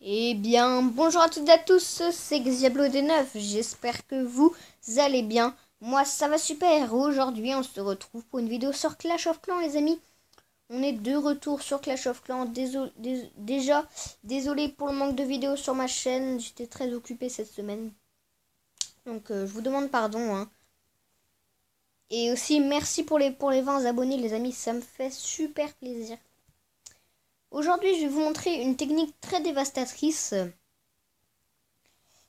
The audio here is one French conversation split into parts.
Eh bien, bonjour à toutes et à tous, c'est Xiablo des 9. J'espère que vous allez bien. Moi, ça va super. Aujourd'hui, on se retrouve pour une vidéo sur Clash of Clans, les amis. On est de retour sur Clash of Clans. Déjà, désolé pour le manque de vidéos sur ma chaîne. J'étais très occupé cette semaine. Donc, je vous demande pardon. Hein. Et aussi, merci pour les 20 abonnés, les amis. Ça me fait super plaisir. Aujourd'hui, je vais vous montrer une technique très dévastatrice.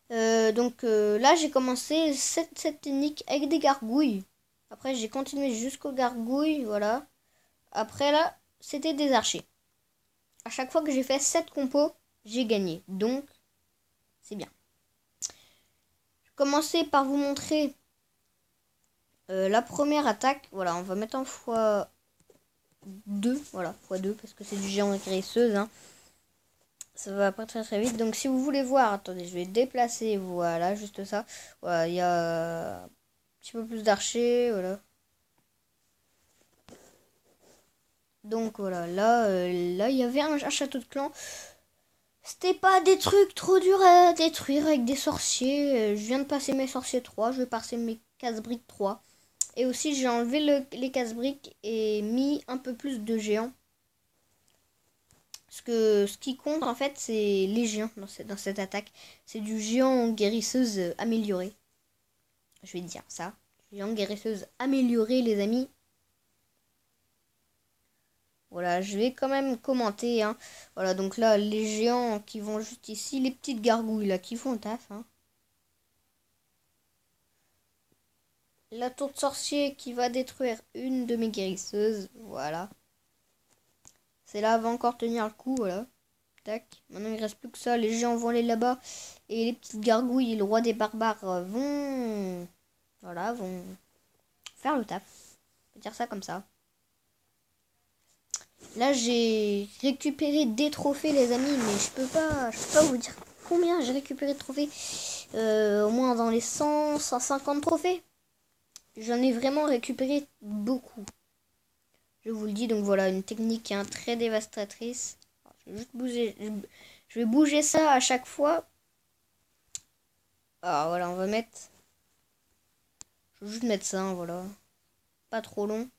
Là, j'ai commencé cette technique avec des gargouilles. Après, j'ai continué jusqu'aux gargouilles, voilà. Après, là, c'était des archers. À chaque fois que j'ai fait 7 compos, j'ai gagné. Donc, c'est bien. Je vais commencer par vous montrer la première attaque. Voilà, on va mettre en x2. Voilà, x2, parce que c'est du géant graisseuse, hein. Ça va pas très vite. Donc, si vous voulez voir, attendez, je vais déplacer. Voilà, juste ça. Voilà, il y a petit peu plus d'archers, voilà. Donc voilà, là il y avait un château de clan. C'était pas des trucs trop durs à détruire avec des sorciers. Je viens de passer mes sorciers 3, je vais passer mes casse-briques 3. Et aussi j'ai enlevé les casse-briques et mis un peu plus de géants. Parce que ce qui compte en fait c'est les géants dans cette attaque. C'est du géant guérisseuse amélioré. Je vais dire ça. Géant guérisseuse amélioré les amis. Voilà, je vais quand même commenter. Hein. Voilà, donc là, les géants qui vont juste ici, les petites gargouilles là qui font le taf. Hein. La tour de sorcier qui va détruire une de mes guérisseuses. Voilà. C'est là, va encore tenir le coup. Voilà. Tac. Maintenant, il reste plus que ça. Les géants vont aller là-bas. Et les petites gargouilles et le roi des barbares vont. Voilà, vont faire le taf. On peut dire ça comme ça. Là, j'ai récupéré des trophées, les amis, mais je peux pas vous dire combien j'ai récupéré de trophées. Au moins dans les 100, 150 trophées. J'en ai vraiment récupéré beaucoup. Je vous le dis, donc voilà, une technique hein, très dévastatrice. Je vais juste bouger, je vais bouger ça à chaque fois. Ah voilà, on va mettre. Je vais juste mettre ça, hein, voilà. Pas trop long.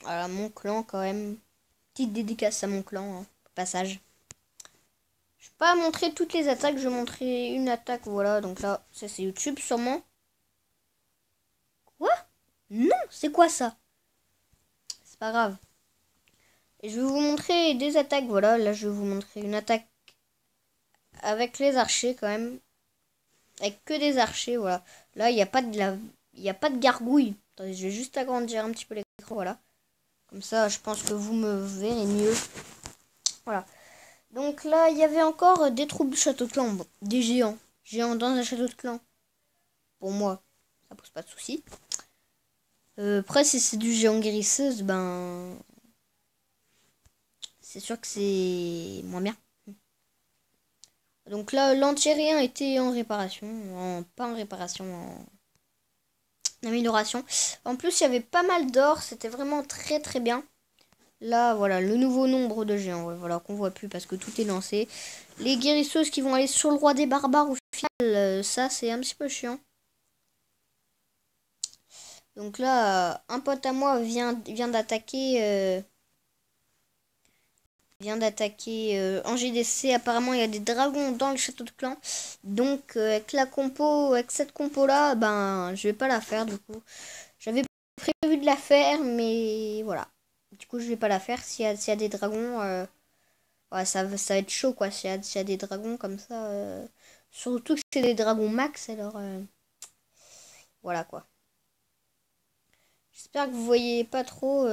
Voilà, mon clan quand même. Petite dédicace à mon clan, hein, au passage. Je vais pas montrer toutes les attaques, je vais montrer une attaque, voilà. Donc là, ça c'est YouTube sûrement. Quoi? Non, c'est quoi ça? C'est pas grave. Et je vais vous montrer des attaques, voilà. Là, je vais vous montrer une attaque avec les archers quand même. Avec que des archers, voilà. Là, il n'y a pas de gargouille. Attendez, je vais juste agrandir un petit peu l'écran, voilà. Comme ça, je pense que vous me verrez mieux. Voilà. Donc là, il y avait encore des troupes du château de clan. Bon, des géants. Géants dans un château de clan. Pour moi, ça pose pas de soucis. Après, si c'est du géant guérisseuse, ben... c'est sûr que c'est moins bien. Donc là, l'anti-aérien était en réparation. Pas en réparation, en amélioration. En plus, il y avait pas mal d'or. C'était vraiment très très bien. Là, voilà, le nouveau nombre de géants. Ouais, voilà, qu'on voit plus parce que tout est lancé. Les guérisseuses qui vont aller sur le roi des barbares au final, ça c'est un petit peu chiant. Donc là, un pote à moi vient d'attaquer... en GDC. Apparemment, il y a des dragons dans le château de clan. Donc, avec cette compo là, ben, je vais pas la faire du coup. J'avais prévu de la faire, mais voilà. Du coup, je vais pas la faire. S'il y a des dragons, ouais, ça va être chaud quoi. S'il y a des dragons comme ça, surtout que c'est des dragons max, alors voilà quoi. J'espère que vous voyez pas trop.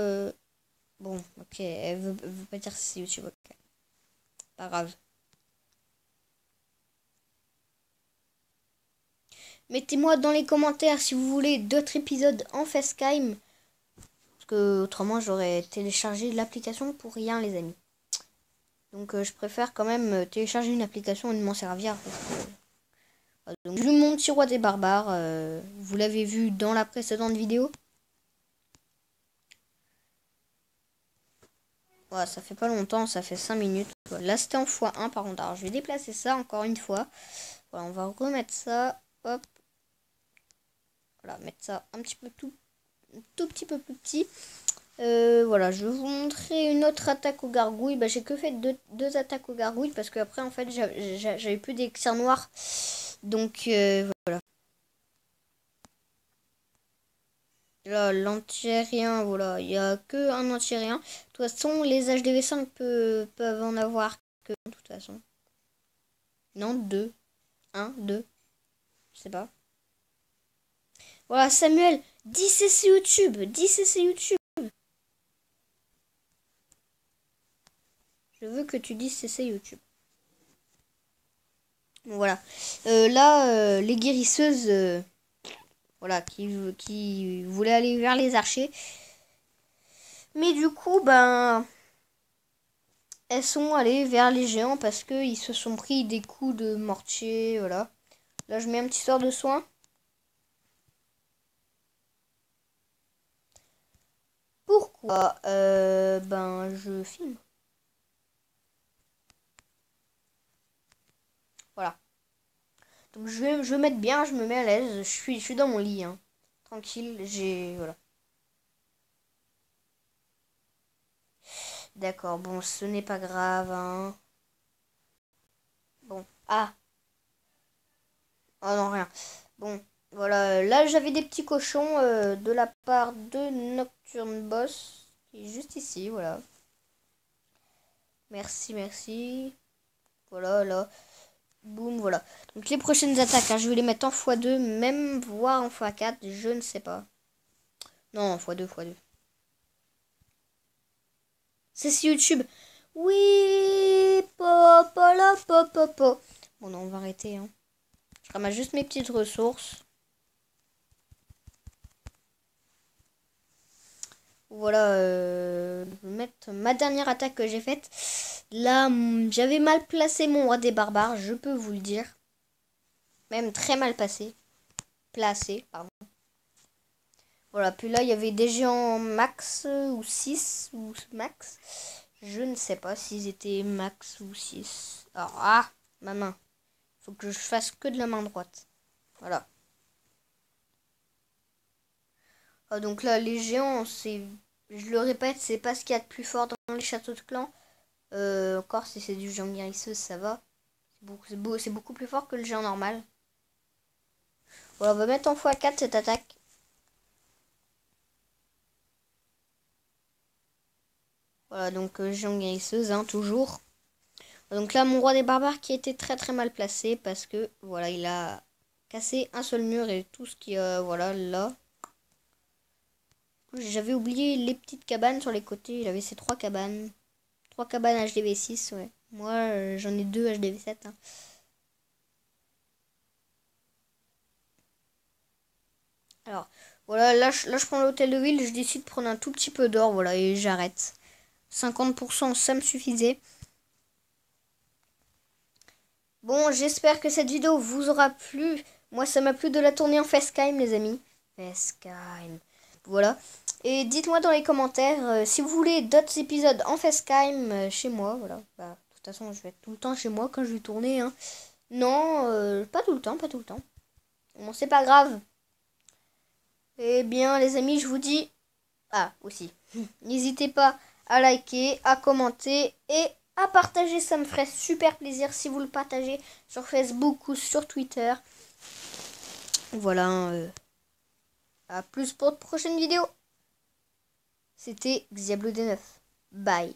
Bon, ok, elle veut pas dire si c'est YouTube, ok. Pas grave. Mettez-moi dans les commentaires si vous voulez d'autres épisodes en facecam. Parce que autrement j'aurais téléchargé l'application pour rien les amis. Donc je préfère quand même télécharger une application et de m'en servir. Parce que, donc j'ai mon petit roi des barbares. Vous l'avez vu dans la précédente vidéo. Ouais, ça fait pas longtemps, ça fait 5 minutes. Là, c'était en x1 par contre. Alors, je vais déplacer ça encore une fois. Voilà, on va remettre ça. Hop. Voilà, mettre ça un petit peu tout petit peu plus petit. Voilà, je vais vous montrer une autre attaque aux gargouilles. Bah, j'ai que fait deux attaques aux gargouilles parce que après en fait j'avais plus d'élixir noir. Donc voilà. Là, l'anti-aérien, voilà, il n'y a que un anti-aérien. De toute façon, les HDV5 peuvent en avoir que de toute façon. Non, deux. Un, deux. Je sais pas. Voilà, Samuel, 10 CC YouTube. 10 CC YouTube. Je veux que tu dises CC YouTube. Bon, voilà. Là, les guérisseuses, voilà, qui voulaient aller vers les archers. Mais du coup, ben, elles sont allées vers les géants parce qu'ils se sont pris des coups de mortier, voilà. Là, je mets un petit sort de soin. Pourquoi ben, je filme. Voilà. Donc, je vais mettre bien, je me mets à l'aise. Je suis dans mon lit, hein. Tranquille, voilà. D'accord, bon, ce n'est pas grave, hein. Bon, ah. Oh non, rien. Bon, voilà. Là, j'avais des petits cochons de la part de Nocturne Boss. Qui est juste ici, voilà. Merci, merci. Voilà, là. Boum, voilà. Donc les prochaines attaques, hein, je vais les mettre en x2, même voire en x4, je ne sais pas. Non, x2, x2. C'est sur YouTube. Oui, papa la papa. Bon, non, on va arrêter. Hein. Je ramasse juste mes petites ressources. Voilà, je vais mettre ma dernière attaque que j'ai faite. Là, j'avais mal placé mon roi des barbares, je peux vous le dire. Même très mal placé, pardon. Voilà, puis là, il y avait des géants max ou 6 ou max. Je ne sais pas s'ils étaient max ou 6. Alors, ma main. Faut que je fasse que de la main droite. Voilà. Donc là, les géants, je le répète, c'est pas ce qu'il y a de plus fort dans les châteaux de clan. Encore, si c'est du géant guérisseuse, ça va. C'est beaucoup plus fort que le géant normal. Voilà, on va mettre en x4 cette attaque. Voilà, donc géant guérisseuse, hein, toujours. Donc là, mon roi des barbares qui était très très mal placé parce que, voilà, il a cassé un seul mur et tout ce qui, voilà, là. J'avais oublié les petites cabanes sur les côtés. Il avait ces 3 cabanes. 3 cabanes HDV6, ouais. Moi, j'en ai 2 HDV7. Hein. Alors, voilà, là, je prends l'hôtel de ville. Je décide de prendre un tout petit peu d'or, voilà, et j'arrête. 50%, ça me suffisait. Bon, j'espère que cette vidéo vous aura plu. Moi, ça m'a plu de la tourner en facecam, les amis. Facecam. Voilà. Et dites-moi dans les commentaires si vous voulez d'autres épisodes en facecam chez moi. Voilà. Bah, de toute façon, je vais être tout le temps chez moi quand je vais tourner. Hein. Non, pas tout le temps, pas tout le temps. Bon, c'est pas grave. Eh bien, les amis, je vous dis... Ah, aussi. N'hésitez pas à liker, à commenter et à partager. Ça me ferait super plaisir si vous le partagez sur Facebook ou sur Twitter. Voilà. À plus pour de prochaines vidéos. C'était Xiablo D9. Bye.